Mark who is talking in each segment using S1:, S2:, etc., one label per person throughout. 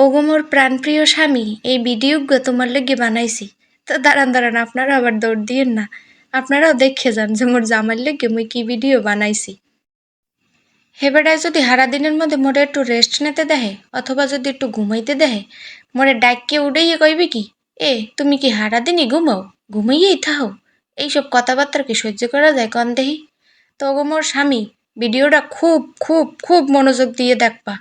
S1: ওগো মোর প্রাণপ্রিয় স্বামী, এই ভিডিওগুলো তোমার লেগে বানাইছি। তো দাঁড়ান দাঁড়ান, আপনারা আবার দৌড় দিয়েন না। আপনারাও দেখে যান যে মোর জামাইর লেগে মুই কি ভিডিও বানাইছি। হেবেডায় যদি হারা দিনের মধ্যে মোরে একটু রেস্ট নিতে দেহে অথবা যদি একটু ঘুমাইতে দেহে, মোরে ডাইকে উড়াইয়ে কইবে কি, এ তুমি কি হারা দিনই ঘুমাও, ঘুমাইয়েই থাও? এইসব কথাবার্তা কি সহ্য করা যায় কন দেহি? তো ওগো মোর স্বামী, ভিডিওটা খুব খুব খুব মনোযোগ দিয়ে দেখবা।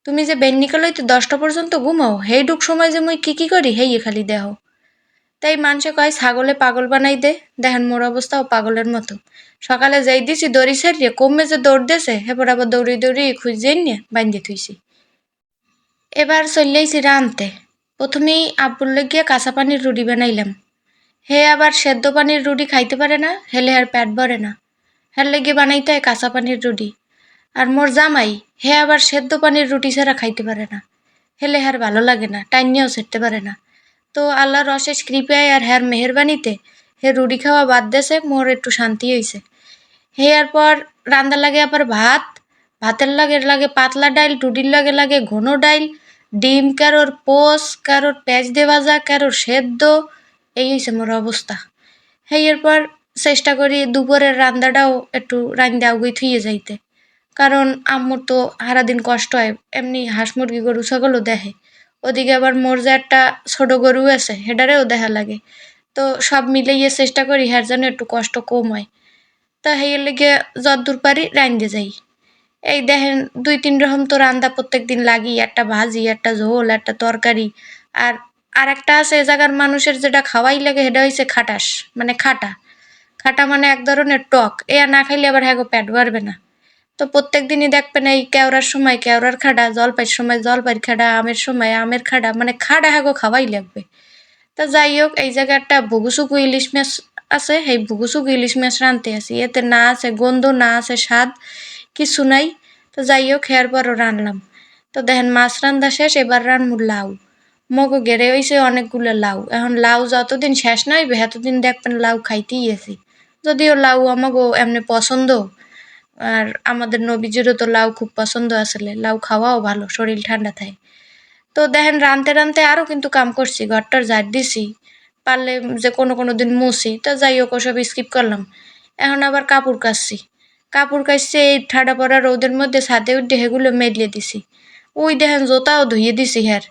S1: তুমি যে বেন্নিকালইতে 10টা পর্যন্ত ঘুমাও, হেইডুক সময় যে মুই কি করি হেইয়ে খালি দেহ। তাই মানুষে কয় ছাগলে পাগল বানাই দে, দেখেন মোর অবস্থাও পাগলের মতো। সকালে যাই দিছি দড়ি ছাড়িয়ে কমে যে দৌড় দেছে, হেপর আবার দৌড়ি দৌড়ি খুঁজে নিয়ে বাইন্দে থুইছি। এবার চললেইছি রানতে। প্রথমেই আব্বুর লাগিয়া কাঁচা পানির রুটি বানাইলাম। হে আবার সেদ্ধ পানির রুটি খাইতে পারে না, হেলে আর পেট ভরে না। হের লেগে বানাইতে হয় কাঁচা পানির রুটি। আর মোর জামাই, হে আবার সেদ্ধ পানির রুটি ছাড়া খাইতে পারে না, হেলে হার ভালো লাগে না, টাইনিয়াও সেরতে পারে না। তো আল্লাহর অশেষ কৃপায় আর হ্যার মেহেরবানিতে হে রুটি খাওয়া বাদ দেছে, মোর একটু শান্তি হইছে। হে এরপর রান্দার লাগে আবার ভাত, ভাতের লাগে লাগে পাতলা ডাইল, রুটির লাগে লাগে ঘন ডাইল, ডিম কারোর পোস, কারোর পেঁয়াজ দিয়ে ভাজা, কারোর সেদ্ধ। এই হইছে মোর অবস্থা। হেই এরপর চেষ্টা করি দুপুরের রান্দাটাও একটু রান্দা উগুই থুইয়ে যাইতে। কারণ আম্মুর তো সারাদিন কষ্ট হয়, এমনি হাঁস মুরগি গরু ছাগলও দেখে। ওদিকে আবার মোর যে একটা ছোট গরু আছে হেডারেও দেখা লাগে। তো সব মিলাইয়ে চেষ্টা করি হ্যার যেন একটু কষ্ট কম হয়। তা হেয়ের লেগে যদ্দূর পারি রাইন্দে যাই। এই দেখেন 2-3 রকম তো রান্দা প্রত্যেক দিন লাগি, একটা ভাজি, একটা ঝোল, একটা তরকারি। আর আরেকটা আছে এ জায়গার মানুষের যেটা খাওয়াই লাগে সেটা হইছে খাটাস, মানে খাটা। খাটা মানে এক ধরনের টক, এ না খাইলে আবার হ্যাগো পেট ভরবে না। তো প্রত্যেক দিনই দেখবেন এই কেওড়ার সময় কেওড়ার খাড়া, জলপাইয়ের সময় জলপাইয়ের খাড়া, আমের সময় আমের খাড়া, মানে খাড়া হ্যাগো খাওয়াই লাগবে। তা যাই হোক, এই জায়গায় একটা ভুগুসুকু ইলিশ মাছ আছে, সেই ভুগুসুকু ইলিশ মাছ রানতে আছি। এতে না আছে গন্ধ, না আছে স্বাদ, কিছু নাই। তো যাই হোক, হেয়ার পরও রানলাম। তো দেখেন মাছ রান্দা শেষ, এবার রানমু লাউ। মগো গেড়ে হইছে অনেকগুলো লাউ, এখন লাউ যতদিন শেষ না হইবে এতদিন দেখবেন লাউ খাইতেই আছি। যদিও লাউ আমাগো এমনি পছন্দ, আর আমাদের নবীজিরও তো লাউ খুব পছন্দ আসলে, লাউ খাওয়াও ভালো, শরীর ঠান্ডা থাকে। তো দেখেন রানতে রানতে আরো কিন্তু কাম করছি, ঘরটার ঝাড় দিছি, পারলে যে কোনো দিন মুছি। তো যাই হোক, ওসব স্কিপ করলাম। এখন আবার কাপড় কাচছি। কাপড় কাচছি এই ঠাডা পড়া রোদের মধ্যে, ছাদে উঠে হেগুলো মেলিয়ে দিছি। ওই দেখেন জোতাও ধুইয়ে দিছি হ্যার।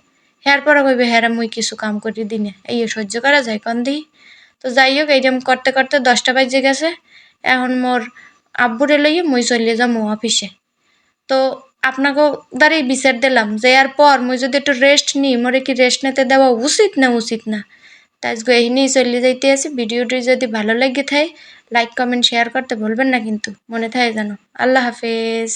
S1: হ্যার পরে কইবে হ্যাঁ মুই কিছু কাম করি দিনে, এই সহ্য করা যায় কন দি? তো যাই হোক, এইরকম করতে করতে 10টা বাজে গেছে। এখন মোর আব্বুরে লইয়ে মুই চলে যাবো অফিসে। তো আপনাকেও দ্বারাই বিচার দিলাম যে এরপর মুই যদি একটু রেস্ট নিই, মোরে কি রেস্ট নিতে দেওয়া উচিত না উচিত না। তাই আজকে এখানেই চলে যাইতে আছি। ভিডিওটি যদি ভালো লাগে থাকে, লাইক কমেন্ট শেয়ার করতে ভুলবেন না কিন্তু, মনে থাকে যেন। আল্লাহ হাফেজ।